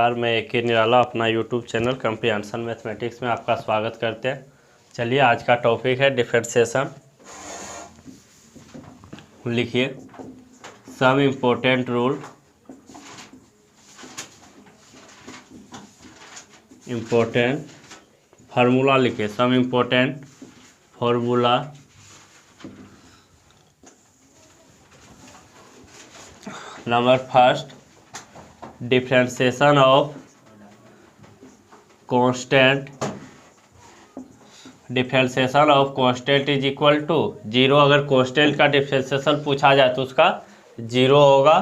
नमस्कार, मैं ए.के. निराला अपना यूट्यूब चैनल कॉम्प्रिहेंशन मैथमेटिक्स में आपका स्वागत करते हैं। चलिए आज का टॉपिक है डिफरेंशिएशन। लिखिए some important rule, important formula लिखिए, some important formula. Number first, differentiation of constant, differentiation of constant is equal to zero. अगर कांस्टेंट का डिफरेंशिएशन पूछा जाए तो उसका जीरो होगा।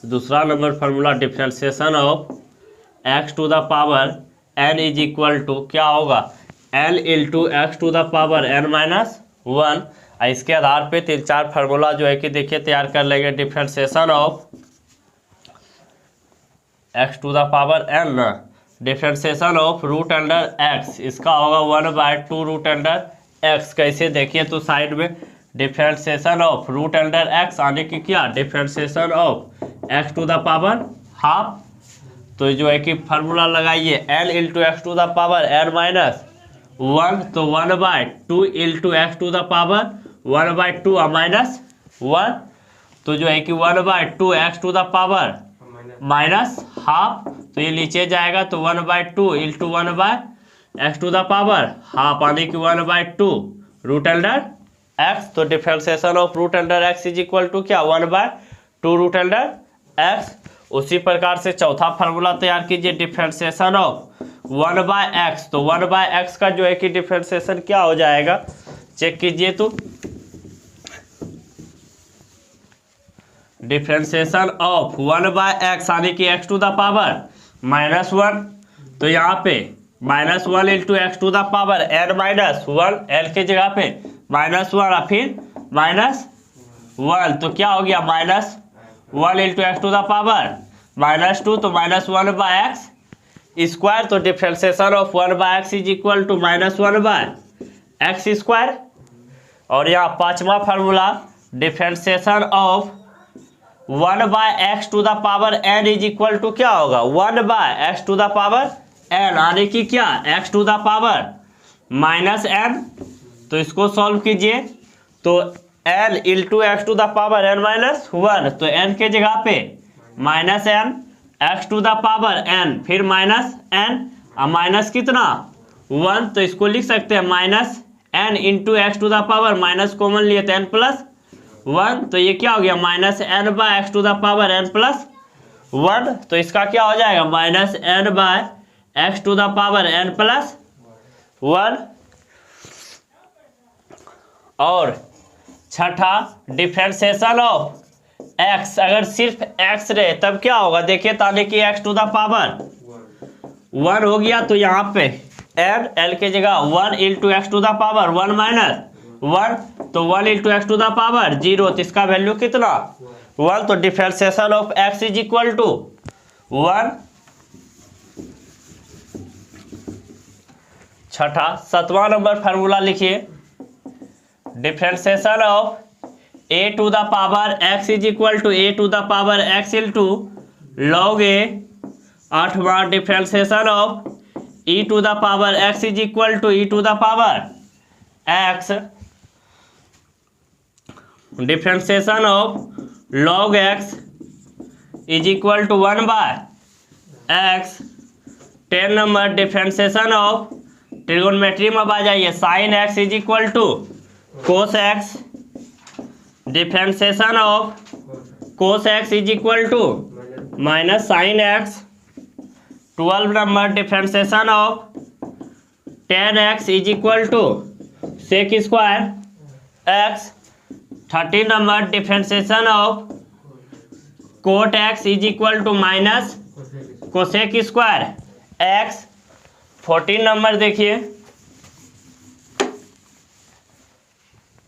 दूसरा number formula, differentiation of x to the power n is equal to क्या होगा, n into x to the power n minus one. इसके आधार पे तीन चार फार्मूला जो है कि देखिए तैयार कर लेंगे। Differentiation of x to the power n ना, differentiation of root under x, इसका होगा 1/2 रूट अंडर एक्स। कैसे देखिए तो साइड में differentiation of root under x आने की क्या, differentiation of x to the power half. तो जो है कि फार्मूला लगाइए n into x to the power n minus one, तो 1/2 into x to the power 1/2 minus one, तो जो है कि 1/2 x to the power minus half. तो ये नीचे जाएगा तो 1/2 into 1/x to the power half आने की 1/2 रूट अंडर एक्स। तो differentiation of root under x is equal to क्या, 1/2 रूट अंडर एक्स। उसी प्रकार से चौथा फार्मूला तैयार कीजिए, डिफरेंशिएशन ऑफ 1/x। तो 1/x का जो है कि डिफरेंशिएशन क्या हो जाएगा, चेक कीजिए तो डिफरेंशिएशन ऑफ 1/x आने की x to the power minus one. तो यहाँ पे -1 into x to the power n minus one, l के जगह पे -1 और फिर -1, तो क्या हो गया -1 into x to the power -2, तो -1/x स्क्वायर। तो differentiation of 1/x is equal to -1/x square. और यहाँ पांचवा formula, differentiation of 1/x to the power n is equal to क्या होगा, 1/x to the power n आने की क्या, x to the power -n। तो इसको सॉल्व कीजिए तो n into x to the power n minus one, तो n के जगह पे -n, x to the power n फिर -n, माइनस कितना 1, तो इसको लिख सकते हैं -n into x to the power minus common लिए तो n प्लस 1, तो ये क्या हो गया -n/x to the power n plus 1। तो इसका क्या हो जाएगा -n/x to the power n plus 1। और छठा, डिफरेंशिएशन ऑफ x, अगर सिर्फ x रहे तब क्या होगा, देखिए ताने की x टू द पावर 1 हो गया, तो यहाँ पे n l के जगह 1 into x to the power 1 minus 1, तो 1 into x to the power 0, तो इसका वैल्यू कितना 1। तो differentiation of x is equal to 1। छठा, सातवां नंबर फार्मूला लिखिए, differentiation of a to the power x is equal to a to the power x into log a। आठवां, differentiation of e to the power x is equal to e to the power x। Differentiation of log x is equal to 1/x। 10 number, differentiation of trigonometry में अब आ जाइए, sine x is equal to cos x। Differentiation of cos x is equal to minus sine x। 12 number, differentiation of tan x is equal to sec square x। 13 number, differentiation of cot x is equal to minus cosec square x। 14 number देखिए,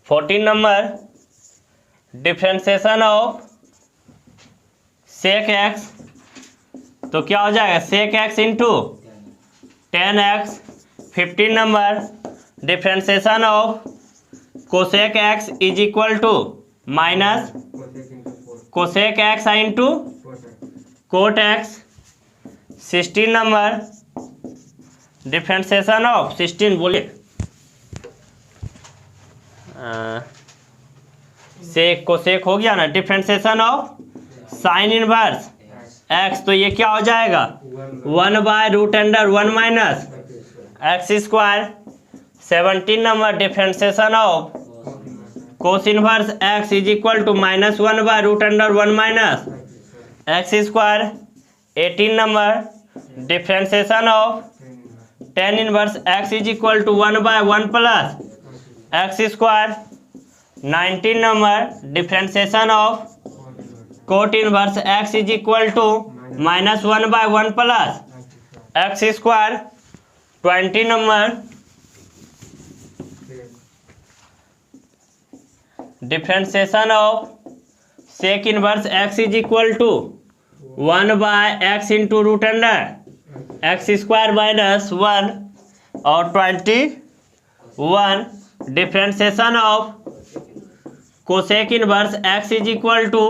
14 number, differentiation of sec x, तो क्या हो जाएगा sec x into tan x. 15 number, differentiation of cosec x is equal to minus cosec x into cot x। 16 number differentiation of 16 बोलिए sec को sec हो गया ना। Differentiation of sine inverse x, तो ये क्या हो जाएगा 1/√(1 minus x square. 17 number differentiation of cos inverse x is equal to -1/√(1 minus x square. 18 number differentiation of tan inverse x is equal to 1/1 plus x square. 19 number differentiation of cot inverse x is equal to -1/1 plus x square. 20 number differentiation of sec inverse x is equal to 1/x into √(x square minus 1 और 21 differentiation of cosec inverse x is equal to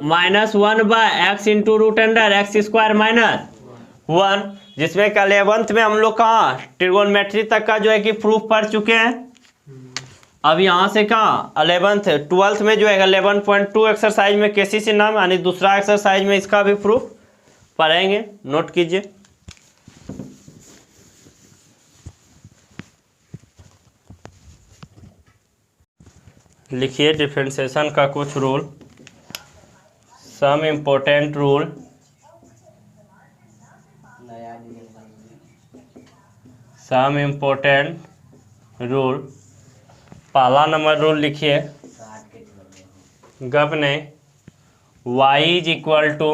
-1/x into √(x square minus 1, जिसमें का 11th में हम लोग कहाँ trigonometry तक का जो है कि प्रूफ पढ़ चुके हैं। अब यहाँ से कहाँ 12th में जो है 11.2 एक्सरसाइज में केसीसी नाम यानी दूसरा एक्सरसाइज में इसका भी प्रूफ पढ़ेंगे, नोट कीजिए। लिखिए डिफरेंशिएशन का कुछ rule, some important rule. Some important rule, पहला नंबर रूल लिखिए, गप ने y is equal to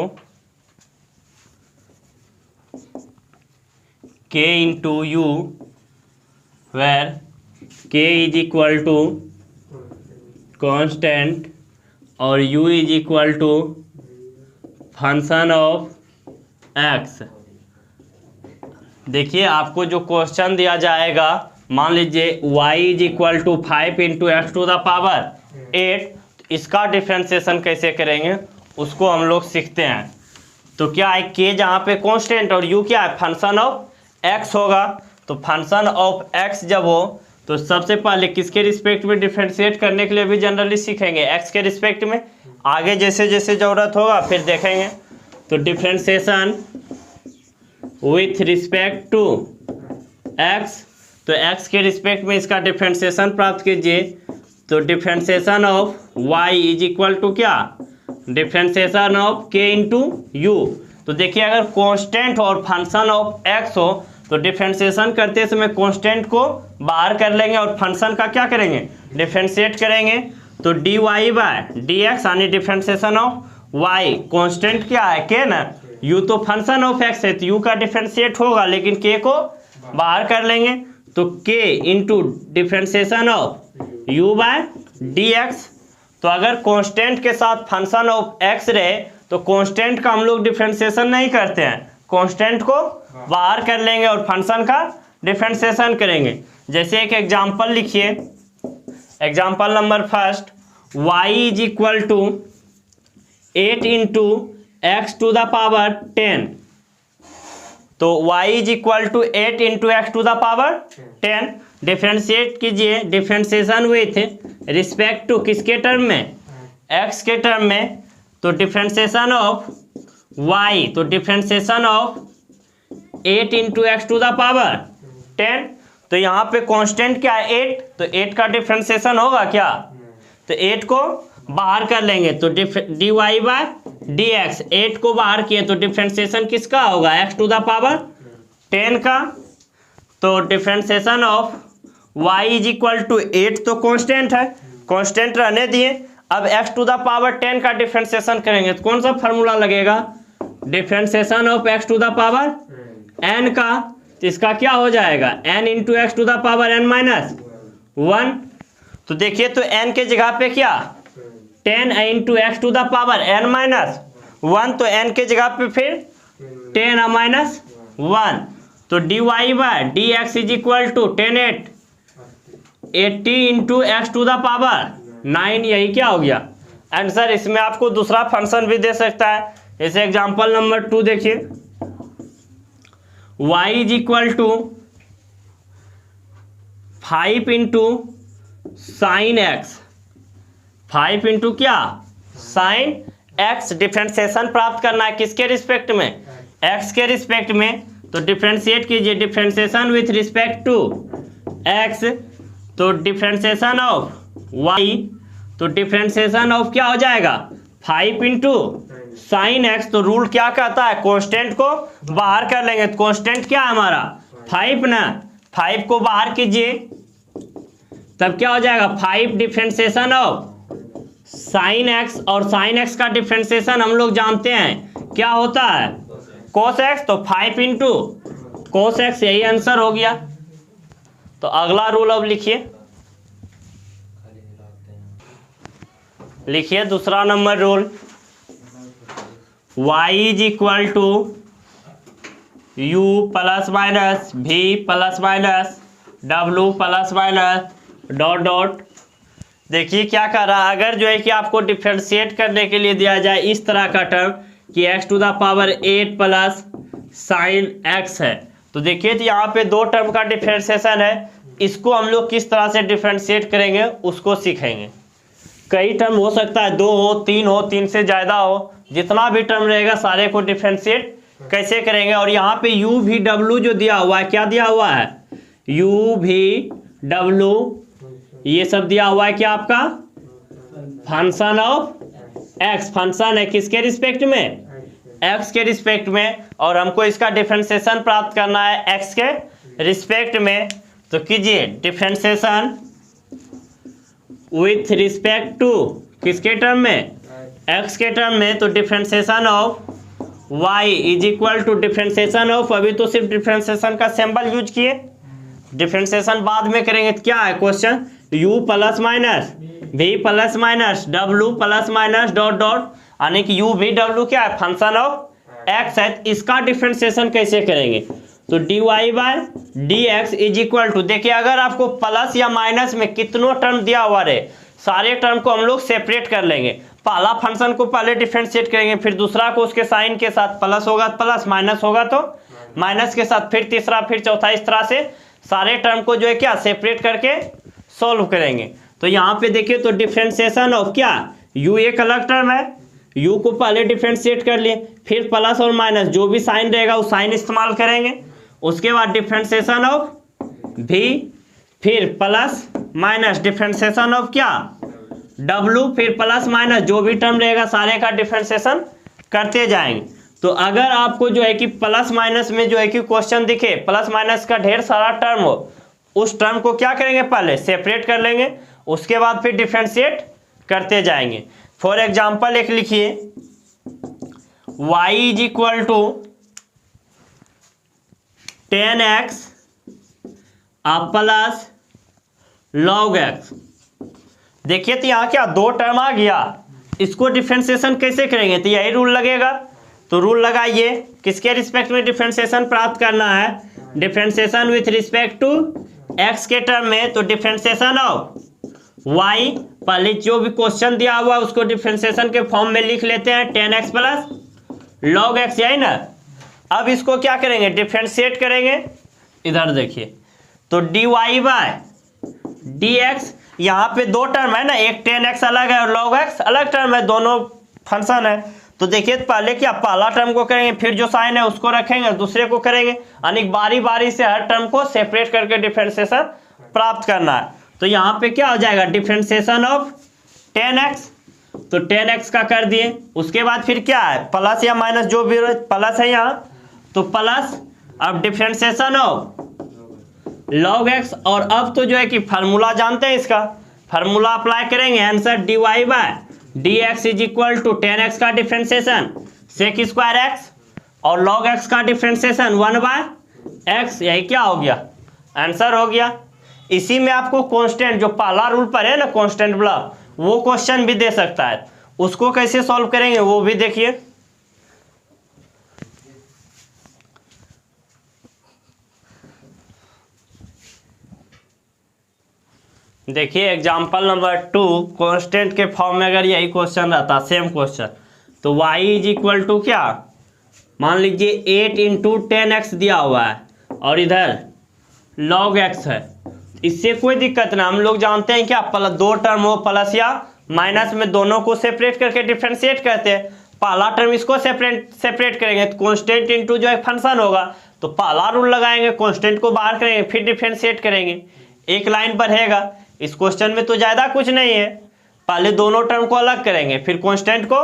k into u, where k is equal to constant और u is equal to function of x। देखिए आपको जो क्वेश्चन दिया जाएगा, मान लीजिए y is equal to 5 into x to the power 8, इसका डिफ्रेंशिएशन कैसे करेंगे उसको हम लोग सीखते हैं। तो क्या है k जहाँ पे कांस्टेंट और u क्या है फंक्शन ऑफ x होगा। तो फंक्शन ऑफ x जब हो तो सबसे पहले किसके रिस्पेक्ट में डिफ्रेंशिएट करने के लिए भी जनरली सीखेंगे, x के रिस्पेक्ट में। आगे जैसे जैसे ज़रूरत होगा फिर देखेंगे। तो differentiation with respect to x, तो x के रिस्पेक्ट में इसका डिफ्रेंशिएशन प्राप्त कीजिए। तो differentiation of y is equal to क्या differentiation of k into u. तो देखिए अगर कांस्टेंट और फंक्शन ऑफ x हो तो डिफ्रेंशिएशन करते समय कांस्टेंट को बाहर कर लेंगे और फंक्शन का क्या करेंगे डिफ्रेंशिएट करेंगे। तो dy बाय dx यानी डिफ्रेंशिएशन ऑफ y, कांस्टेंट क्या है k ना, u तो फंक्शन ऑफ x है तो u का डिफ्रेंशिएट होगा लेकिन k को बाहर कर लेंगे। तो k into differentiation of u by dx। तो अगर कांस्टेंट के साथ फंक्शन ऑफ x रहे तो कांस्टेंट का हम लोग डिफ्रेंशिएशन नहीं करते हैं, कांस्टेंट को बाहर कर लेंगे और फंक्शन का डिफ्रेंशिएशन करेंगे। जैसे एक एग्जांपल लिखिए, example number first, y is equal to 8 into x to the power 10। तो y is equal to 8 into x to the power 10। Differentiate कीजिए, डिफ्रेंशिएशन विथ रिस्पेक्ट टू किसके टर्म में x के टर्म में। तो डिफ्रेंशिएशन ऑफ y, तो differentiation of 8 into x to the power 10। तो यहाँ पे कांस्टेंट क्या है 8, तो 8 का डिफ्रेंशिएशन होगा क्या, तो 8 को बाहर कर लेंगे। तो dy बाय dx, 8 को बाहर किए तो डिफ्रेंशिएशन किसका होगा x टू द पावर 10 का। तो differentiation of y is equal to 8, तो कांस्टेंट है, कांस्टेंट रहने दिए। अब x टू द पावर 10 का डिफ्रेंशिएशन करेंगे तो कौन सा फार्मूला लगेगा, differentiation of x to the power n का। तो इसका क्या हो जाएगा n into x to the power n minus 1। तो देखिए तो n के जगह पे क्या 10 into x to the power n minus 1, तो n के जगह पे फिर 10 माइनस 1। तो dy by dx is equal to 80 into x to the power 9, यही क्या हो गया आंसर। इसमें आपको दूसरा फंक्शन भी दे सकता है। जैसे एग्जांपल नंबर 2 देखिए, y is equal to 5 into sine x, 5 into क्या, साइन एक्स। डिफरेंशिएशन प्राप्त करना है किसके रिस्पेक्ट में, एक्स के रिस्पेक्ट में। तो डिफरेंशिएट कीजिए, differentiation with respect to x, तो डिफरेंशिएशन ऑफ वाई, तो डिफरेंशिएशन ऑफ क्या हो जाएगा 5 इंटू साइन एक्स। तो रूल क्या कहता है, कांस्टेंट को बाहर कर लेंगे। तो कांस्टेंट क्या है हमारा 5 ना, 5 को बाहर कीजिए, तब क्या हो जाएगा 5 डिफरेंशिएशन ऑफ साइन एक्स, और साइन एक्स का डिफरेंशिएशन हम लोग जानते हैं क्या होता है कोस एक्स। तो 5 इंटू कोस एक्स, यही आंसर हो गया। तो अगला रूल अब लिखिए दूसरा number rule, y is equal to u plus minus v plus minus w plus minus dot dot. देखिए क्या कर रहा है, अगर जो है कि आपको डिफरेंशिएट करने के लिए दिया जाए इस तरह का टर्म कि x to the power 8 plus sine x है, तो देखिए तो यहाँ पे दो टर्म का डिफरेंशिएशन है, इसको हम लोग किस तरह से डिफरेंशिएट करेंगे उसको सीखेंगे। कई टर्म हो सकता है, 2 हो, 3 हो, 3 से ज़्यादा हो, जितना भी टर्म रहेगा सारे को डिफरेंशिएट कैसे करेंगे। और यहाँ पे u v w जो दिया हुआ है, क्या दिया हुआ है u v w, ये सब दिया हुआ है क्या आपका फंक्शन ऑफ x, फंक्शन है किसके रिस्पेक्ट में, x के रिस्पेक्ट में, और हमको इसका डिफरेंशिएशन प्राप्त करना है x के रिस्पेक्ट में। तो कीजिए डिफरेंशिएशन विथ रिस्पेक्ट टू किसके टर्म में, x के टर्म में। तो differentiation of y is equal to differentiation of, अभी तो सिर्फ डिफरेंशिएशन का सिंबल यूज किए, डिफरेंशिएशन बाद में करेंगे। तो क्या है question, u plus minus v plus minus w plus minus dot dot, यानी कि u v w क्या है फंक्शन ऑफ x है। इसका डिफरेंशिएशन कैसे करेंगे, तो dy by dx is equal to, देखिए अगर आपको प्लस या माइनस में कितनों टर्म दिया हुआ रहे, सारे टर्म को हम लोग सेपरेट कर लेंगे। पहला फंक्शन को पहले डिफरेंशिएट करेंगे, फिर दूसरा को उसके साइन के साथ, प्लस होगा प्लस, माइनस होगा तो माइनस के साथ, फिर तीसरा, फिर चौथा, इस तरह से सारे टर्म को जो है क्या सेपरेट करके सॉल्व करेंगे। तो यहाँ पे देखिए तो डिफरेंशिएशन ऑफ क्या, u एक अलग टर्म है, u को पहले डिफरेंशिएट कर लिए, फिर प्लस और माइनस जो भी साइन रहेगा वो साइन इस्तेमाल करेंगे। उसके बाद डिफरेंशिएशन ऑफ v, फिर प्लस माइनस डिफरेंशिएशन ऑफ क्या w, फिर प्लस माइनस जो भी टर्म रहेगा सारे का डिफरेंशिएशन करते जाएंगे। तो अगर आपको जो है कि प्लस माइनस में जो है कि क्वेश्चन दिखे, प्लस माइनस का ढेर सारा टर्म हो, उस टर्म को क्या करेंगे पहले सेपरेट कर लेंगे, उसके बाद फिर डिफरेंशिएट करते जाएंगे। फॉर एग्जांपल एक लिखिए, y is equal to 10x plus log x। देखिए तो यहाँ क्या दो टर्म आ गया, इसको डिफरेंशिएशन कैसे करेंगे, तो यही रूल लगेगा। तो रूल लगाइए, किसके रिस्पेक्ट में डिफरेंशिएशन प्राप्त करना है, differentiation with respect to x के टर्म में। तो डिफरेंशिएशन ऑफ y, पहले जो भी क्वेश्चन दिया हुआ है उसको डिफरेंशिएशन के फॉर्म में लिख लेते हैं, 10x प्लस log x, यही ना। अब इसको क्या करेंगे डिफरेंशिएट करेंगे, इधर देखिए तो dy बाय dx, यहाँ पे दो टर्म है ना, एक 10x अलग है और log x अलग टर्म है, दोनों फंक्शन है। तो देखिए पहले क्या पहला टर्म को करेंगे, फिर जो साइन है उसको रखेंगे, दूसरे को करेंगे, यानी बारी बारी से हर टर्म को सेपरेट करके डिफरेंशिएशन प्राप्त करना है। तो यहाँ पे क्या हो जाएगा डिफरेंशिएशन ऑफ 10x, तो 10x का कर दिए। उसके बाद फिर क्या है प्लस या माइनस जो भी प्लस है यहाँ, तो प्लस, अब डिफरेंशिएशन ऑफ log x, और अब तो जो है कि फार्मूला जानते हैं, इसका फार्मूला अप्लाई करेंगे, answer dy by dx is equal to 10x का डिफरेंशिएशन sec स्क्वायर x, और log x का डिफरेंशिएशन 1 बाय x, यही क्या हो गया आंसर हो गया। इसी में आपको कांस्टेंट जो पहला रूल पर है ना कांस्टेंट वाला, वो क्वेश्चन भी दे सकता है, उसको कैसे सॉल्व करेंगे वो भी देखिए। देखिए एग्जाम्पल नंबर 2, कांस्टेंट के फॉर्म में अगर यही क्वेश्चन रहता, सेम क्वेश्चन, तो y इज इक्वल टू क्या मान लीजिए 8 इंटू 10x दिया हुआ है और इधर log x है, इससे कोई दिक्कत ना। हम लोग जानते हैं क्या, प्लस दो टर्म हो प्लस या माइनस में दोनों को सेपरेट करके डिफ्रेंशिएट करते हैं। पहला टर्म इसको सेपरेट करेंगे तो कांस्टेंट इनटू जो है फंक्शन होगा, तो पहला रूल लगाएंगे, कांस्टेंट को बाहर करेंगे फिर डिफ्रेंशिएट करेंगे, एक लाइन बढ़ेगा। इस क्वेश्चन में तो ज़्यादा कुछ नहीं है, पहले दोनों टर्म को अलग करेंगे फिर कांस्टेंट को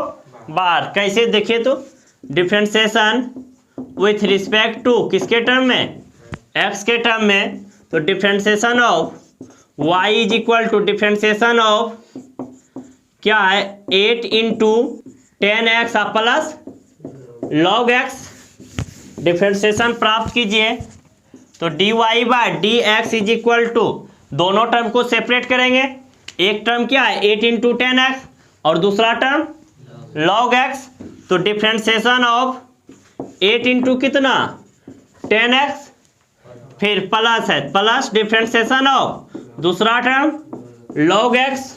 बाहर। कैसे देखिए तो, डिफ्रेंशिएशन विथ रिस्पेक्ट टू किसके टर्म में, x के टर्म में, तो differentiation of y is equal to differentiation of क्या है 8 into 10x plus log x। Differentiation प्राप्त कीजिए तो dy by d x is equal to, दोनों टर्म को सेपरेट करेंगे, एक टर्म क्या है 8 इंटू 10x और दूसरा टर्म log x, तो डिफ्रेंशिएशन ऑफ 8 इंटू कितना 10x फिर प्लस है प्लस डिफ्रेंशिएशन ऑफ दूसरा टर्म log x।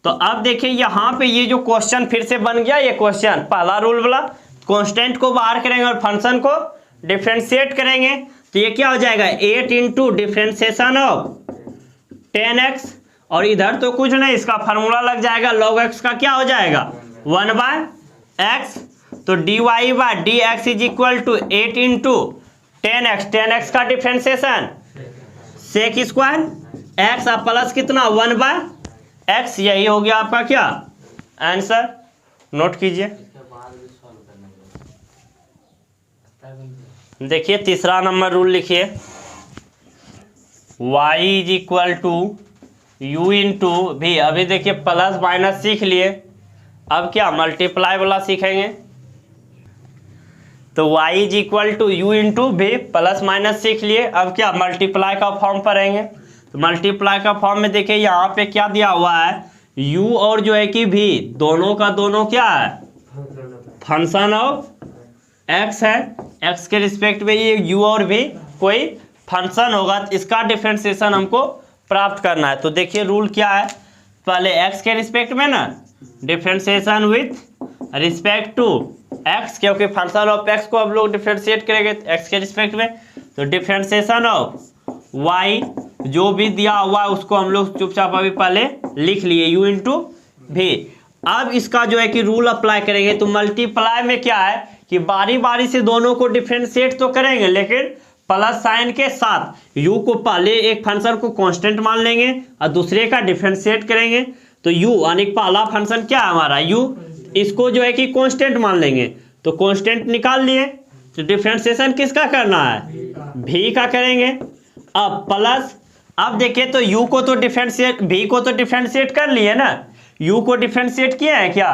तो अब देखिए यहाँ पे ये जो क्वेश्चन फिर से बन गया, ये क्वेश्चन पहला रूल वाला, कांस्टेंट को बाहर करेंगे और फंक्शन को डिफ्रेंशिएट करेंगे, तो ये क्या हो जाएगा 8 इंटू डिफ्रेंशिएशन ऑफ 10x और इधर तो कुछ नहीं, इसका फार्मूला लग जाएगा log x का क्या हो जाएगा 1/x, तो dy by d x is equal to 8 into 10x का differentiation sec square x plus कितना 1/x, यही हो गया आपका क्या आंसर। नोट कीजिए। देखिए तीसरा नंबर रूल लिखिए, y is equal to u into v. अभी देखिए प्लस माइनस सीख लिए, अब क्या मल्टीप्लाई वाला सीखेंगे, तो y is equal to u into v, plus minus सीख लिए, अब क्या मल्टीप्लाई का फॉर्म पढ़ेंगे। तो मल्टीप्लाई का फॉर्म में देखिए यहाँ पे क्या दिया हुआ है, u और जो है कि भी दोनों का दोनों क्या है फंक्शन ऑफ x है, x के रिस्पेक्ट में ये u और भी कोई फंक्शन होगा, तो इसका डिफ्रेंशिएशन हमको प्राप्त करना है। तो देखिए रूल क्या है, पहले x के रिस्पेक्ट में ना differentiation with respect to x, क्योंकि फंक्शन ऑफ x को हम लोग डिफ्रेंशिएट करेंगे x के रिस्पेक्ट में, तो डिफ्रेंशिएशन ऑफ y जो भी दिया हुआ है उसको हम लोग चुपचाप अभी पहले लिख लिए u इंटू भी। अब इसका जो है कि रूल अप्लाई करेंगे, तो मल्टीप्लाई में क्या है कि बारी बारी से दोनों को डिफ्रेंशिएट तो करेंगे लेकिन प्लस साइन के साथ, u को पहले एक फंक्शन को कांस्टेंट मान लेंगे और दूसरे का डिफ्रेंशिएट करेंगे, तो u यानी पहला फंक्शन क्या है हमारा u, इसको जो है कि कांस्टेंट मान लेंगे, तो कांस्टेंट निकाल लिए, तो डिफ्रेंशिएशन किसका करना है v का करेंगे। अब प्लस, अब देखिए तो u को तो डिफ्रेंशिएट, v को तो डिफ्रेंशिएट कर लिए ना, u को डिफ्रेंशिएट किया है क्या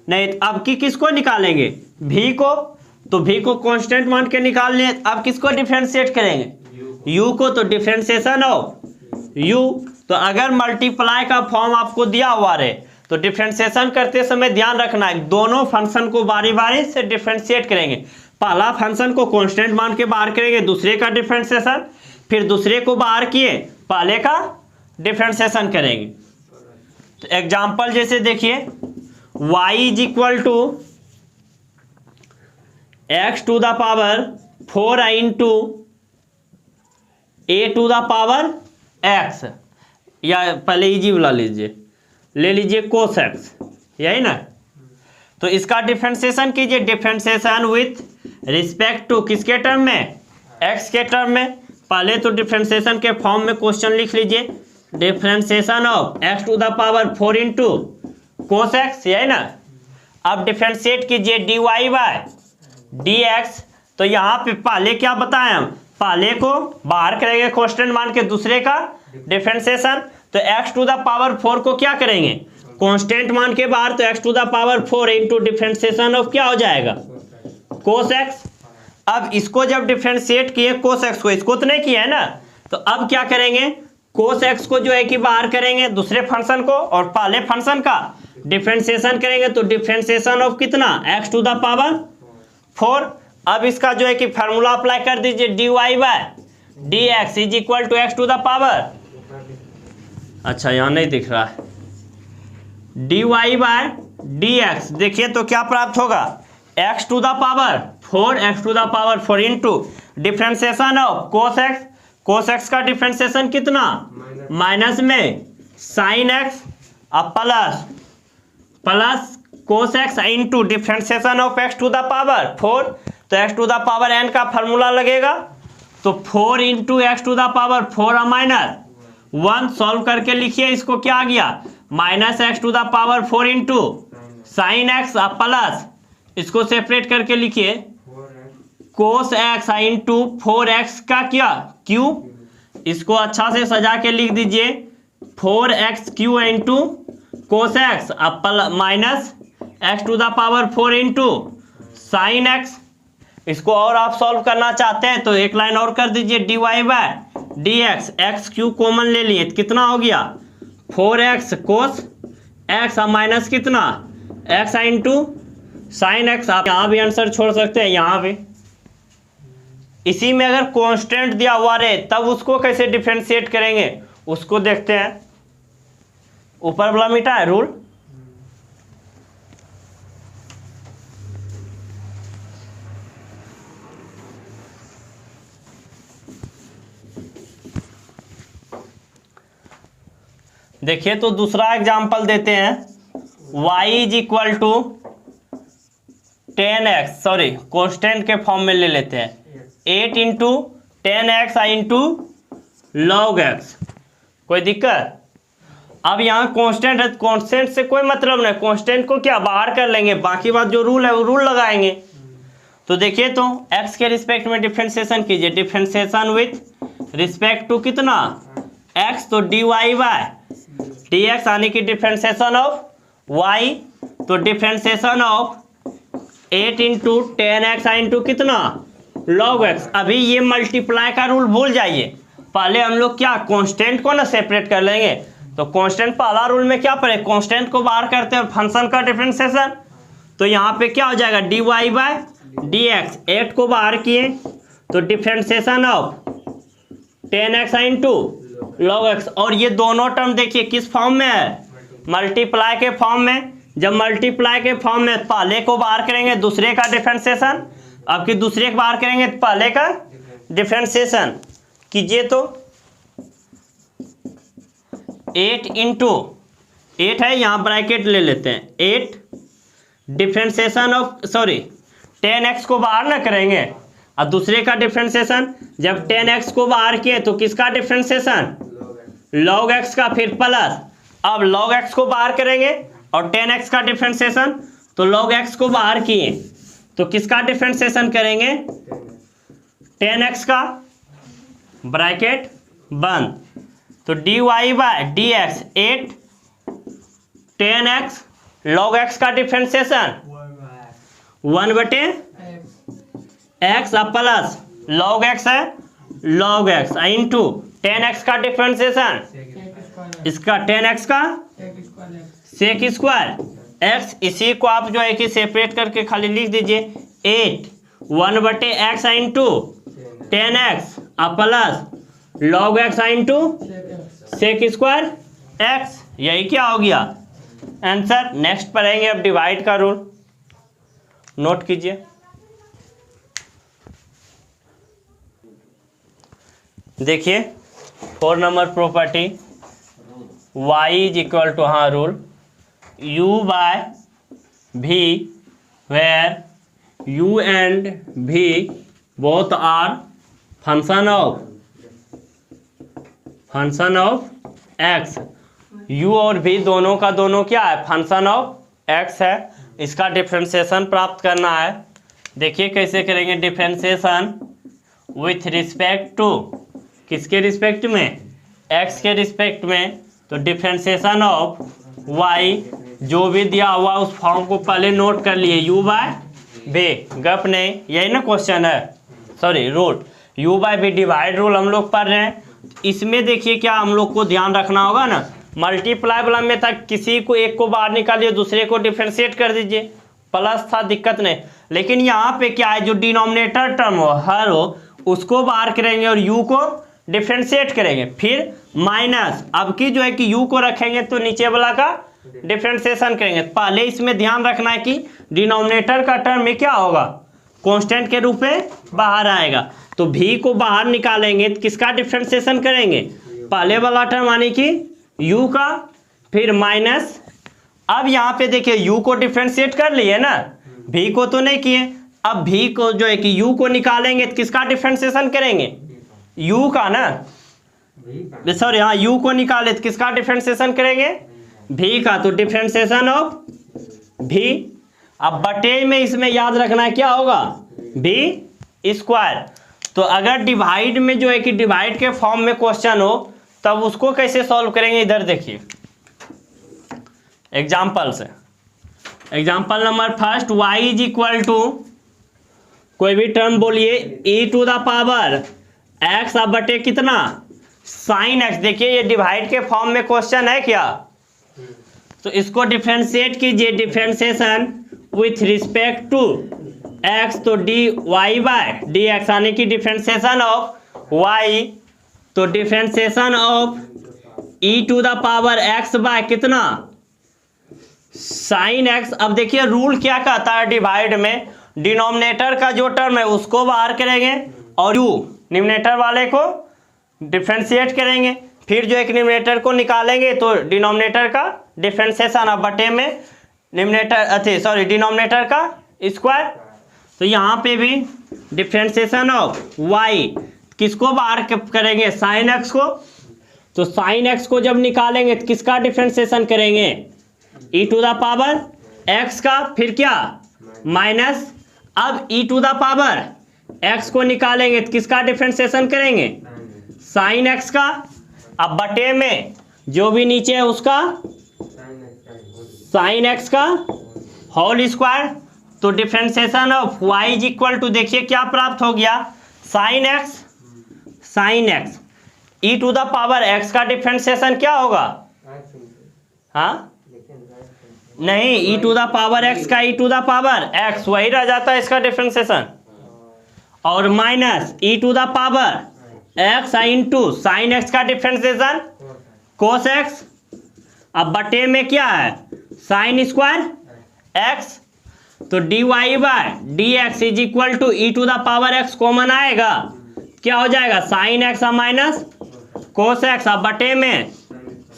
नहीं, अब की किसको निकालेंगे v को, तो v को कांस्टेंट मान के निकाल लिए, अब किसको डिफ्रेंशिएट करेंगे u को, तो डिफ्रेंशिएशन ऑफ u। तो अगर मल्टीप्लाई का फॉर्म आपको दिया हुआ रहे तो डिफ्रेंशिएशन करते समय ध्यान रखना है, दोनों फंक्शन को बारी बारी से डिफ्रेंशिएट करेंगे, पहला फंक्शन को कांस्टेंट मान के बाहर करेंगे, दूसरे का डिफ्रेंशिएशन, फिर दूसरे को बाहर किए पहले का डिफ्रेंशिएशन करेंगे। तो एग्जांपल जैसे देखिए y is equal to x to the power 4 into a to the power x, या पहले इजी वाला लीजिए, ले लीजिए कोस x, यही ना। तो इसका डिफ्रेंशिएशन कीजिए, डिफ्रेंशिएशन विथ रिस्पेक्ट टू किसके टर्म में x के टर्म में। पहले तो डिफ्रेंशिएशन के फॉर्म में क्वेश्चन लिख लीजिए, differentiation of x to the power 4 into cos x, यही ना। अब डिफ्रेंशिएट कीजिए dy बाय dx, तो यहाँ पे पहले क्या बताएं हम, पहले को बाहर करेंगे कांस्टेंट मान के, दूसरे का डिफ्रेंशिएशन, तो x टू द पावर 4 को क्या करेंगे कांस्टेंट मान के बाहर, तो x to the power 4 into differentiation of क्या हो जाएगा कोस x। अब इसको जब डिफ्रेंशिएट किए कोस x को, इसको तो नहीं किया है ना, तो अब क्या करेंगे कोस x को जो है कि बाहर करेंगे दूसरे फंक्शन को और पहले फंक्शन का डिफ्रेंशिएशन करेंगे, तो डिफ्रेंशिएशन ऑफ कितना x टू द पावर 4। अब इसका जो है कि फार्मूला अप्लाई कर दीजिए, dy by d x is equal to x to the power, अच्छा यहाँ नहीं दिख रहा है, dy बाय डी एक्स, देखिए तो क्या प्राप्त होगा x to the power 4 x to the power 4 into differentiation of cos x. Cos x का डिफ्रेंसिएशन कितना, माइनस में साइन एक्स अब plus cos x into differentiation of x to the power 4। तो x to the power n का formula लगेगा, तो 4 into x to the power 4 minus 1 solve करके लिखिए इसको, क्या आ गया minus x to the power 4 into sine x plus इसको सेपरेट करके लिखिए कोस एक्स इंटू 4x का क्या क्यूब। इसको अच्छा से सजा के लिख दीजिए 4x cube into cos x minus x to the power 4 into sine x. इसको और आप सॉल्व करना चाहते हैं तो एक लाइन और कर दीजिए dy by dx, x cube common ले लिए तो कितना हो गया 4x कोस एक्स माइनस कितना x इंटू साइन एक्स। आप यहाँ भी आंसर छोड़ सकते हैं, यहाँ भी। इसी में अगर कांस्टेंट दिया हुआ रहे तब उसको कैसे डिफरेंशिएट करेंगे उसको देखते हैं। ऊपर वाला मिटा है रूल, देखिए तो दूसरा एग्जांपल देते हैं y is equal to 10x, sorry constant के फॉर्म में ले लेते हैं 8 into 10x into log x. कोई दिक्कत? अब यहाँ कांस्टेंट है, कांस्टेंट से कोई मतलब नहीं, कांस्टेंट को क्या बाहर कर लेंगे, बाकी बात जो रूल है वो रूल लगाएंगे। तो देखिए तो x के रिस्पेक्ट में डिफरेंशिएशन कीजिए, डिफरेंशिएशन विथ रिस्पेक्ट टू कितना x, तो dy बाय dx यानी कि डिफरेंशिएशन ऑफ y, तो differentiation of 8 into 10x into कितना log x। अभी ये मल्टीप्लाई का रूल भूल जाइए, पहले हम लोग क्या कांस्टेंट को ना सेपरेट कर लेंगे। तो कांस्टेंट पहला रूल में क्या पड़े, कांस्टेंट को बाहर करते हैं फंक्शन का डिफरेंशिएशन। तो यहाँ पे क्या हो जाएगा dy बाय dx, 8 को बाहर किए तो differentiation of 10x into log x। और ये दोनों टर्म देखिए किस फॉर्म में है, मल्टीप्लाई के फॉर्म में। जब मल्टीप्लाई के फॉर्म में पहले को बाहर करेंगे दूसरे का डिफरेंशिएशन, अब कि दूसरे को बाहर करेंगे तो पहले का डिफरेंशिएशन कीजिए। तो 8 इंटू 8 है, यहाँ ब्रैकेट ले लेते हैं 8 डिफरेंशिएशन ऑफ, सॉरी 10x को बाहर ना करेंगे और दूसरे का डिफरेंशिएशन। जब 10x को बाहर किए तो किसका डिफरेंशिएशन log x का, फिर प्लस अब log x को बाहर करेंगे और 10x का डिफरेंशिएशन, तो log x को बाहर किए तो किसका डिफरेंशिएशन करेंगे 10x का, ब्रैकेट बंद। तो dy by dx 8 10x log x का differentiation 1/x plus log x है log x इंटू 10x का डिफरेंशिएशन, इसका 10x का सेक स्क्वायर x। इसी को आप जो है कि सेपरेट करके खाली लिख दीजिए 8 1/x into 10x plus log x into sec square x। यही क्या हो गया आंसर। नेक्स्ट पढ़ेंगे अब डिवाइड का रूल, नोट कीजिए। देखिए 4 number property y is equal to, हाँ rule, u by v where u and v both are function of x। u और v दोनों का दोनों क्या है फंक्शन ऑफ x है। इसका डिफरेंशिएशन प्राप्त करना है। देखिए कैसे करेंगे डिफरेंशिएशन विथ रिस्पेक्ट टू, किसके रिस्पेक्ट में x के रिस्पेक्ट में। तो डिफरेंशिएशन ऑफ y जो भी दिया हुआ उस फॉर्म को पहले नोट कर लिए u बाय v, गप नहीं, यही ना क्वेश्चन है, sorry rule u by v divide rule हम लोग पढ़ रहे हैं। इसमें देखिए क्या हम लोग को ध्यान रखना होगा ना, मल्टीप्लाई वाला में था किसी को एक को बाहर निकालिए दूसरे को डिफरेंशिएट कर दीजिए, प्लस था दिक्कत नहीं। लेकिन यहाँ पे क्या है जो डिनोमिनेटर टर्म हो हर हो उसको बाहर करेंगे और u को डिफरेंशिएट करेंगे, फिर माइनस अब की जो है कि u को रखेंगे तो नीचे वाला का डिफरेंशिएशन करेंगे। पहले इसमें ध्यान रखना है कि डिनोमिनेटर का टर्म में क्या होगा, कांस्टेंट के रूप में बाहर आएगा। तो भी को बाहर निकालेंगे तो किसका डिफरेंशिएशन करेंगे, पहले वाला टर्म यानी कि u का, फिर माइनस, अब यहाँ पे देखिए u को डिफरेंशिएट कर लिए ना, v को तो नहीं किए, अब v को जो है कि u को निकालेंगे तो किसका डिफरेंशिएशन करेंगे, u का ना, सॉरी हाँ u को निकाले तो किसका डिफरेंशिएशन करेंगे, v का, तो डिफरेंशिएशन ऑफ v। अब बटे में इसमें याद रखना है क्या होगा, v स्क्वायर। तो अगर डिवाइड में जो है कि डिवाइड के फॉर्म में क्वेश्चन हो तब उसको कैसे सॉल्व करेंगे, इधर देखिए एग्जाम्पल से। Example number first, y is equal to कोई भी टर्म बोलिए e to the power x अब बटे कितना साइन x। देखिए ये डिवाइड के फॉर्म में क्वेश्चन है क्या, तो इसको डिफरेंशिएट कीजिए, differentiation with respect to x, तो dy बाय dx यानी कि डिफरेंशिएशन ऑफ y, तो differentiation of e to the power x by कितना साइन x। अब देखिए रूल क्या कहता है, डिवाइड में डिनोमिनेटर का जो टर्म है उसको बाहर करेंगे और u न्यूमरेटर वाले को डिफरेंशिएट करेंगे, फिर जो एक न्यूमरेटर को निकालेंगे तो डिनोमिनेटर का डिफरेंशिएशन, अब बटे में डिनोमिनेटर का स्क्वायर। तो यहाँ पे भी डिफरेंशिएशन ऑफ y किसको बाहर करेंगे, साइन x को, तो साइन x को जब निकालेंगे तो किसका डिफरेंशिएशन करेंगे, e to the power x का, फिर क्या माइनस, अब e to the power x को निकालेंगे तो किसका डिफरेंशिएशन करेंगे, साइन x का, अब बटे में जो भी नीचे है उसका साइन x का होल स्क्वायर। तो differentiation of y is equal to, देखिए क्या प्राप्त हो गया, sine x e to the power x का डिफरेंशिएशन क्या होगा, हाँ नहीं e to the power x का e to the power x वही रह जाता है इसका डिफरेंशिएशन, और minus e to the power x into sine x का डिफरेंशिएशन कोस x, अब बटे में क्या है साइन स्क्वायर x, तो dy by dx is equal to e to the power x common आएगा, क्या हो जाएगा साइन x और माइनस कोस x, अब बटे में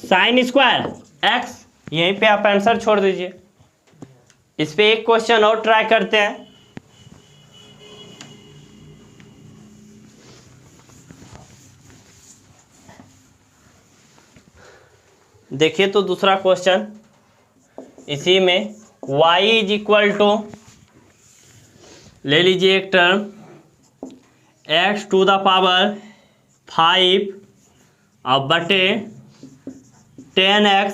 साइन स्क्वायर x। यहीं पे आप आंसर छोड़ दीजिए। इस पे एक क्वेश्चन और ट्राई करते हैं। देखिए तो दूसरा क्वेश्चन इसी में y इज इक्वल टू, ले लीजिए एक term x to the power 5 अब बटे 10x,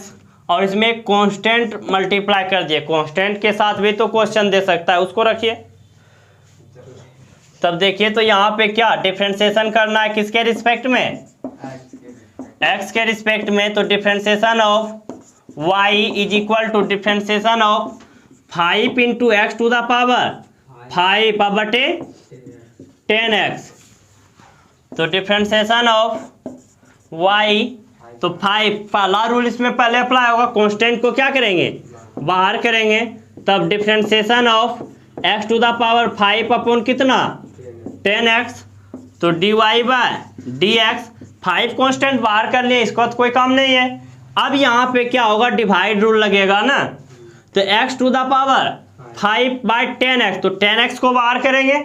और इसमें कांस्टेंट मल्टीप्लाई कर दिए, कांस्टेंट के साथ भी तो क्वेश्चन दे सकता है, उसको रखिए। तब देखिए तो यहाँ पे क्या डिफरेंशिएशन करना है, किसके रिस्पेक्ट में, x के रिस्पेक्ट में, तो differentiation of y is equal to differentiation of 5 into x to the power 5 अब बटे 10x, तो डिफरेंशिएशन ऑफ y, तो 5 पहला रूल इसमें पहले अप्लाई होगा, कांस्टेंट को क्या करेंगे बाहर करेंगे, तब differentiation of x to the power 5 upon कितना 10x, तो dy बाय dx, 5 कांस्टेंट बाहर कर लिए, इसका तो कोई काम नहीं है। अब यहाँ पे क्या होगा, डिवाइड रूल लगेगा ना, तो x to the power 5 by 10x, तो 10x को बाहर करेंगे,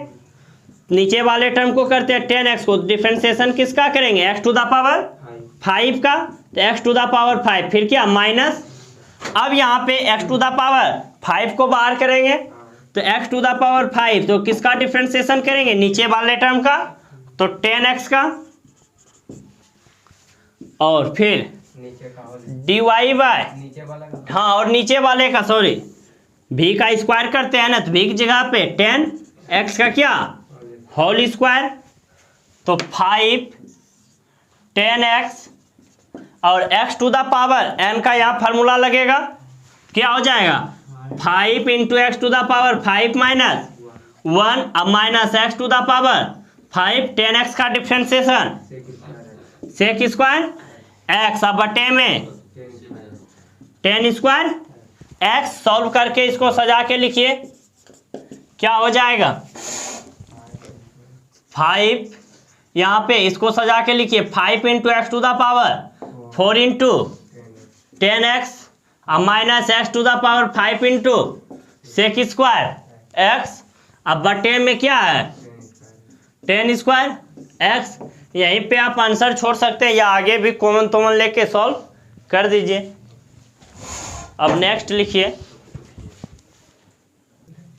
नीचे वाले टर्म को करते हैं 10x को, डिफरेंशिएशन किसका करेंगे x टू द पावर 5 का, तो x टू द पावर 5, फिर क्या माइनस, अब यहाँ पे x टू द पावर 5 को बाहर करेंगे, तो x टू द पावर 5, तो किसका डिफरेंशिएशन करेंगे नीचे वाले टर्म का, तो 10x का, और फिर dy बाय, हाँ और नीचे वाले का सॉरी v का स्क्वायर करते हैं ना, तो v की जगह पे 10x का क्या होल स्क्वायर, तो 5 10x और x to the power n का यहाँ फार्मूला लगेगा, क्या हो जाएगा 5 into x to the power 5 minus 1 अब minus x to the power 5 10x का डिफरेंशिएशन सेक स्क्वायर x अब बटे में 10 स्क्वायर x सॉल्व करके इसको सजा के लिखिए, क्या हो जाएगा 5, यहाँ पे इसको सजा के लिखिए 5 into x to the power 4 into 10x minus x to the power 5 into sec square x, अब बटे में क्या है 10 स्क्वायर एक्स। यहीं पे आप आंसर छोड़ सकते हैं या आगे भी कॉमन लेके सॉल्व कर दीजिए। अब नेक्स्ट लिखिए,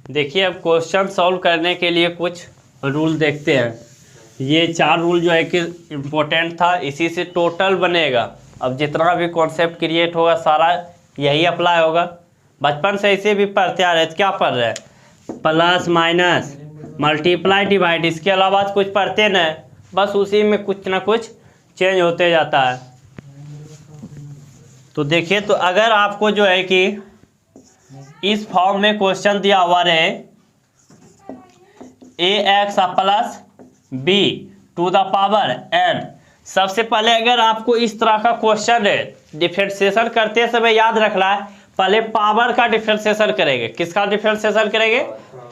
देखिए अब क्वेश्चन सॉल्व करने के लिए कुछ रूल देखते हैं। ये 4 रूल जो है कि इम्पोर्टेंट था, इसी से टोटल बनेगा। अब जितना भी कॉन्सेप्ट क्रिएट होगा सारा यही अप्लाई होगा। बचपन से इसे भी पढ़ते आ रहे, क्या पढ़ रहे हैं प्लस माइनस मल्टीप्लाई डिवाइड, इसके अलावा कुछ पढ़ते नहीं, बस उसी में कुछ ना कुछ चेंज होते जाता है। तो देखिए, तो अगर आपको जो है कि इस फॉर्म में क्वेश्चन दिया हुआ रहे ax plus b to the power n, सबसे पहले अगर आपको इस तरह का क्वेश्चन है, डिफरेंशिएशन करते समय याद रखना है पहले पावर का डिफरेंशिएशन करेंगे। किसका डिफरेंशिएशन करेंगे?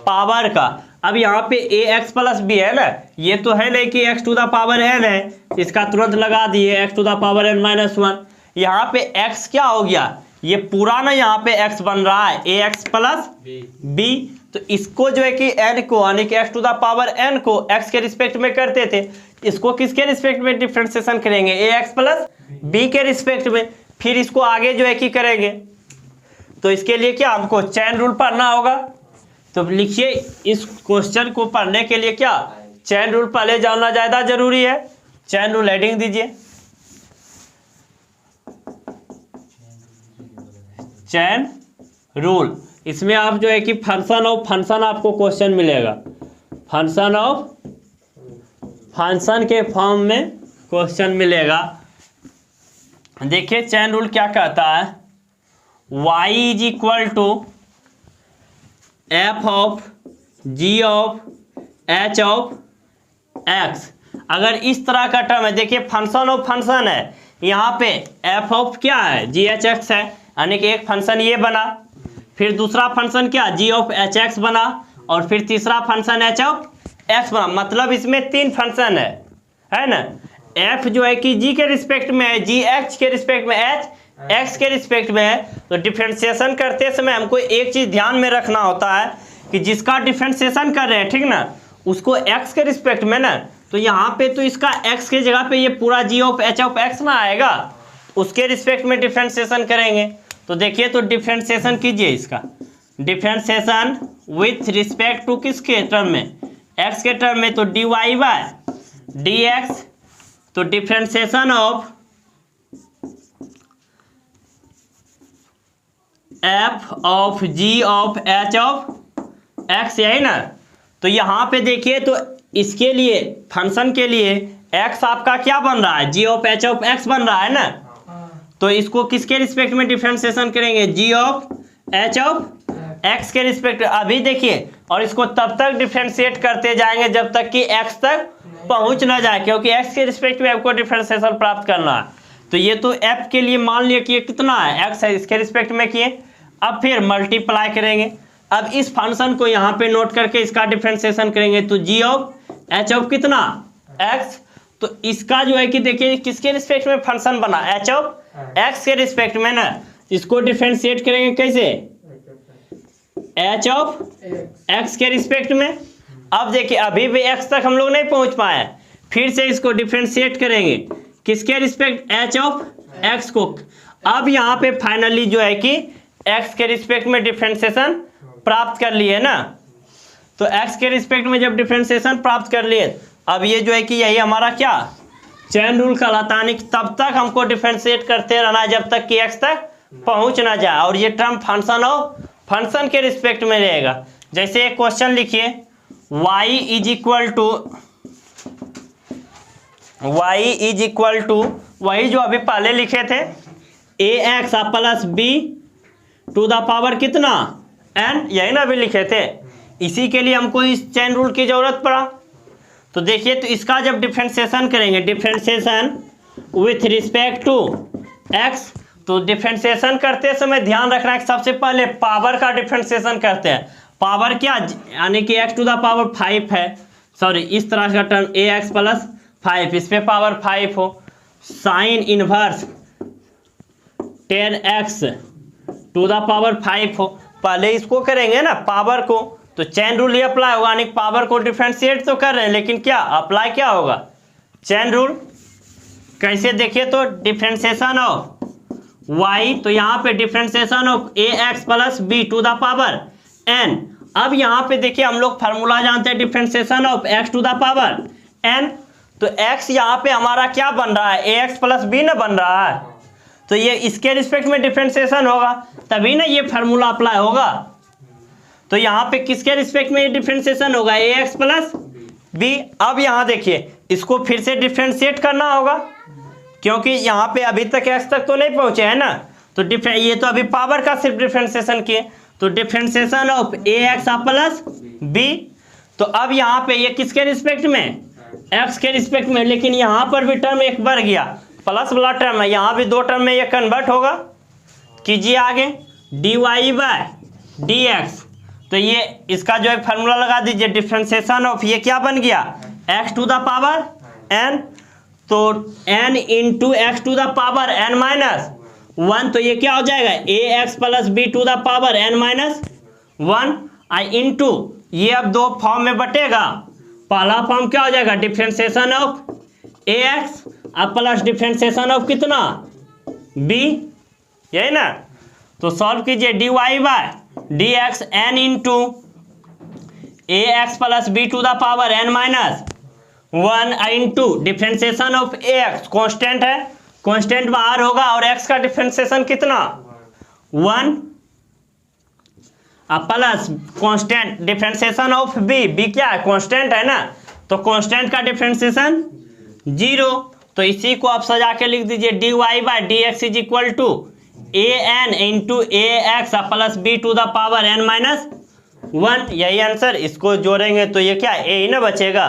पावर का। अब यहाँ पे ax प्लस b है ना, ये तो है नहीं कि x to the power n है, इसका तुरंत लगा दिए x to the power n minus 1। यहाँ पे x क्या हो गया, ये पूरा ना यहाँ पे x बन रहा है ax प्लस b, तो इसको जो है कि n को यानी कि x to the power n को x के रिस्पेक्ट में करते थे, इसको किसके रिस्पेक्ट में डिफरेंशिएशन करेंगे ax प्लस b के रिस्पेक्ट में, फिर इसको आगे जो है कि करेंगे। तो इसके लिए क्या हमको चेन रूल पढ़ना होगा। तो लिखिए, इस क्वेश्चन को पढ़ने के लिए क्या चेन रूल पहले जानना ज़्यादा जरूरी है। चेन रूल हेडिंग दीजिए, चेन रूल। इसमें आप जो है कि फंक्शन ऑफ फंक्शन आपको क्वेश्चन मिलेगा, फंक्शन ऑफ फंक्शन के फॉर्म में क्वेश्चन मिलेगा। देखिए चेन रूल क्या कहता है, y is equal to f of g of h of x. अगर इस तरह का टर्म है, देखिए फंक्शन ऑफ फंक्शन है, यहाँ पे एफ ऑफ क्या है जी एच एक्स है, यानी कि एक फंक्शन ये बना, फिर दूसरा फंक्शन क्या जी ऑफ एच एक्स बना, और फिर तीसरा फंक्शन एच ऑफ एक्स बना। मतलब इसमें 3 फंक्शन है ना। एफ जो है कि जी के रिस्पेक्ट में है, जी एच के रिस्पेक्ट में, एच एक्स के रिस्पेक्ट में है। तो डिफरेंशिएशन करते समय हमको एक चीज़ ध्यान में रखना होता है कि जिसका डिफरेंशिएशन कर रहे हैं, ठीक ना, उसको एक्स के रिस्पेक्ट में ना, तो यहाँ पे तो इसका एक्स के जगह पे ये पूरा जी ऑफ एच ऑफ एक्स ना आएगा, उसके रिस्पेक्ट में डिफरेंशिएशन करेंगे। तो देखिए, तो डिफरेंशिएशन कीजिए इसका, डिफरेंशिएशन विथ रिस्पेक्ट टू किसके टर्म में, एक्स के टर्म में, तो d y by d x. तो differentiation of f of g of h of x, यही ना। तो यहाँ पे देखिए, तो इसके लिए फंक्शन के लिए एक्स आपका क्या बन रहा है, जी ऑफ एच ऑफ एक्स बन रहा है ना। तो इसको किसके रिस्पेक्ट में डिफरेंशिएशन करेंगे, जी ऑफ एच ऑफ एक्स के रिस्पेक्ट। अभी देखिए, और इसको तब तक डिफरेंशिएट करते जाएंगे जब तक कि एक्स तक पहुंच ना जाए, क्योंकि एक्स के रिस्पेक्ट में आपको डिफरेंशिएशन प्राप्त करना है। तो ये तो एफ के लिए मान लिया कि ये कितना है, एक्स है, इसके रिस्पेक्ट में किए। अब फिर मल्टीप्लाई करेंगे। अब इस फंक्शन को यहाँ पे नोट करके इसका डिफरेंशिएशन करेंगे, तो जी ऑफ एच ऑफ कितना एक्स। तो इसका जो है कि देखिए किसके रिस्पेक्ट में फंक्शन बना, एच ऑफ एक्स के रिस्पेक्ट में ना। इसको डिफरेंशिएट करेंगे कैसे, एच ऑफ एक्स के रिस्पेक्ट में। अब देखिए, अभी भी एक्स तक हम लोग नहीं पहुंच पाए, फिर से इसको डिफरेंशिएट करेंगे किसके रिस्पेक्ट, एच ऑफ एक्स को। अब यहाँ पे फाइनली जो है कि एक्स के रिस्पेक्ट में डिफरेंशिएशन प्राप्त कर लिए ना। तो एक्स के रिस्पेक्ट में जब डिफरेंशिएशन प्राप्त कर लिए, अब ये जो है कि यही हमारा क्या चेन रूल कहलाता है। तब तक हमको डिफरेंशिएट करते रहना है जब तक कि एक्स तक पहुंच ना जाए, और ये टर्म फंक्शन ऑफ फंक्शन के रिस्पेक्ट में रहेगा। जैसे एक क्वेश्चन लिखिए, y इज इक्वल टू वही जो अभी पहले लिखे थे, ax plus b to the power कितना n, यही ना अभी लिखे थे। इसी के लिए हमको इस चेन रूल की जरूरत पड़ा। तो देखिए, तो इसका जब डिफरेंशिएशन करेंगे, differentiation with respect to x, तो डिफरेंशिएशन करते समय ध्यान रखना है कि सबसे पहले पावर का डिफरेंशिएशन करते हैं। पावर क्या, यानी कि x टू द पावर 5 है, सॉरी इस तरह का टर्म ax प्लस 5, इस पे पावर 5 हो, sine inverse 10x to the power 5 हो। पहले इसको करेंगे ना पावर को, तो चेन रूल ही अप्लाई होगा, यानी पावर को डिफरेंशिएट तो कर रहे हैं, लेकिन क्या अप्लाई क्या होगा, चेन रूल। कैसे देखिए तो डिफरेंशिएशन ऑफ y, तो यहाँ पे differentiation of ax plus b to the power n। अब यहाँ पे देखिए हम लोग फार्मूला जानते हैं differentiation of x to the power n, तो x यहाँ पे हमारा क्या बन रहा है, ax प्लस b ना बन रहा है, तो ये इसके रिस्पेक्ट में डिफरेंशिएशन होगा, तभी ना ये फार्मूला अप्लाई होगा। तो यहाँ पे किसके रिस्पेक्ट में ये डिफरेंशिएशन होगा, ax प्लस b। अब यहाँ देखिए इसको फिर से डिफरेंशिएट करना होगा, क्योंकि यहाँ पे अभी तक x तक तो नहीं पहुँचे है ना, तो ये तो अभी पावर का सिर्फ डिफरेंशिएशन किए, तो differentiation of ax plus b। तो अब यहाँ पे ये किसके रिस्पेक्ट में, x के रिस्पेक्ट में, लेकिन यहाँ पर भी टर्म एक बढ़ गया, प्लस वाला टर्म है, यहाँ भी 2 टर्म में ये कन्वर्ट होगा। कीजिए आगे dy बाय dx, तो ये इसका जो है फार्मूला लगा दीजिए, डिफरेंशिएशन ऑफ ये क्या बन गया, x to the power n, तो n into x to the power n minus 1, तो ये क्या हो जाएगा ax plus b to the power n minus 1 आई इंटू, ये अब 2 फॉर्म में बटेगा। पहला फॉर्म क्या हो जाएगा, डिफरेंशिएशन ऑफ ax अब प्लस डिफरेंशिएशन ऑफ कितना b, यही ना। तो सॉल्व कीजिए dy by dx n into ax plus b to the power n minus 1 into differentiation of ax, constant है, कांस्टेंट बाहर होगा, और x का डिफरेंशिएशन कितना 1, अब plus constant differentiation of b क्या है, कांस्टेंट है ना, तो कांस्टेंट का डिफरेंशिएशन 0। तो इसी को आप सजा के लिख दीजिए dy by dx is equal to an into ax plus b to the power n minus 1, यही आंसर। इसको जोड़ेंगे तो ये क्या a ही ना बचेगा,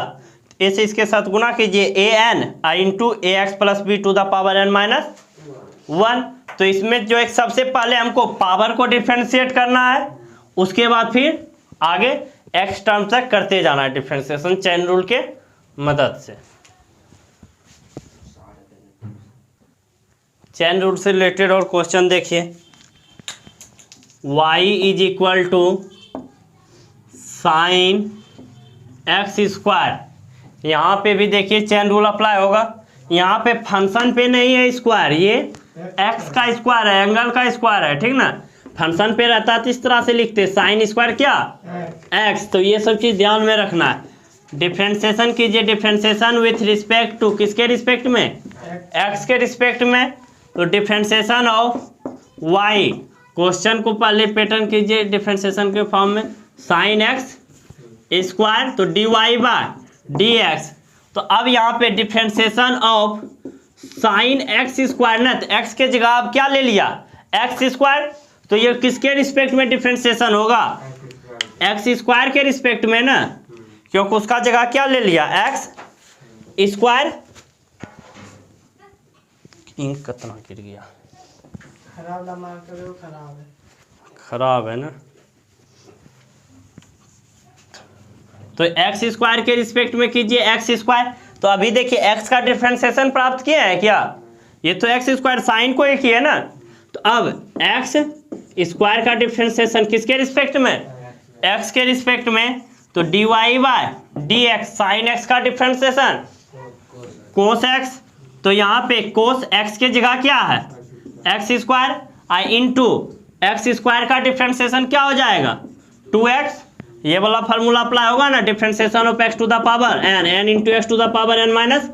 a से इसके साथ गुना कीजिए an into ax plus b to the power n minus 1। तो इसमें जो एक सबसे पहले हमको पावर को डिफरेंशिएट करना है, उसके बाद फिर आगे x टर्म तक करते जाना है डिफरेंशिएशन चेन रूल के मदद से। चेन रूल से रिलेटेड और क्वेश्चन देखिए, y is equal to sine x square, यहाँ पे भी देखिए चेन रूल अप्लाई होगा। यहाँ पे फंक्शन पे नहीं है स्क्वायर, ये x का स्क्वायर है, एंगल का स्क्वायर है, ठीक ना। फंक्शन पे रहता है तो इस तरह से लिखते साइन स्क्वायर क्या x, तो ये सब चीज़ ध्यान में रखना है। डिफरेंशिएशन कीजिए, डिफरेंशिएशन विथ रिस्पेक्ट टू किसके रिस्पेक्ट में, x के रिस्पेक्ट में, तो डिफरेंशिएशन ऑफ y, क्वेश्चन को पहले पैटर्न कीजिए डिफरेंशिएशन के फॉर्म में, साइन एक्स स्क्वायर, तो dy बाय dx। तो अब यहाँ पे differentiation of sign x square ना, तो x के जगह आप क्या ले लिया एक्स स्क्वायर, तो ये किसके रिस्पेक्ट में डिफरेंशिएशन होगा, एक्स स्क्वायर के रिस्पेक्ट में ना, क्योंकि उसका जगह क्या ले लिया एक्स स्क्वायर। इंक कितना गिर गया, खराब है ना। तो एक्स स्क्वायर के रिस्पेक्ट में कीजिए एक्स स्क्वायर, तो अभी देखिए एक्स का डिफरेंशिएशन प्राप्त किया है क्या, ये तो एक्स स्क्वायर साइन को एक ही है ना, तो अब एक्स स्क्वायर का डिफरेंशिएशन किसके रिस्पेक्ट में, एक्स के रिस्पेक्ट में, तो dy by dx, sine x का डिफरेंशिएशन कोस एक्स, तो यहाँ पे कोस एक्स के जगह क्या है एक्स स्क्वायर, आई इंटू एक्स स्क्वायर का डिफरेंशिएशन क्या हो जाएगा 2x, ये वाला फार्मूला अप्लाई होगा ना, differentiation of x to the power n into x to the power n minus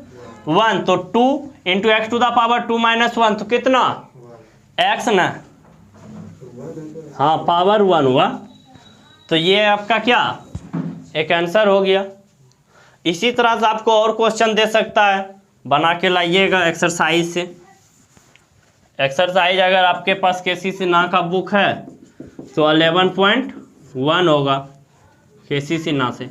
1, तो 2 into x to the power 2 minus 1, तो कितना x ना, हाँ पावर 1 हुआ। तो ये आपका क्या एक आंसर हो गया। इसी तरह से आपको और क्वेश्चन दे सकता है, बना के लाइएगा एक्सरसाइज से। एक्सरसाइज अगर आपके पास केसी सिन्हा का बुक है तो 11.1 होगा केसी सिन्हा से।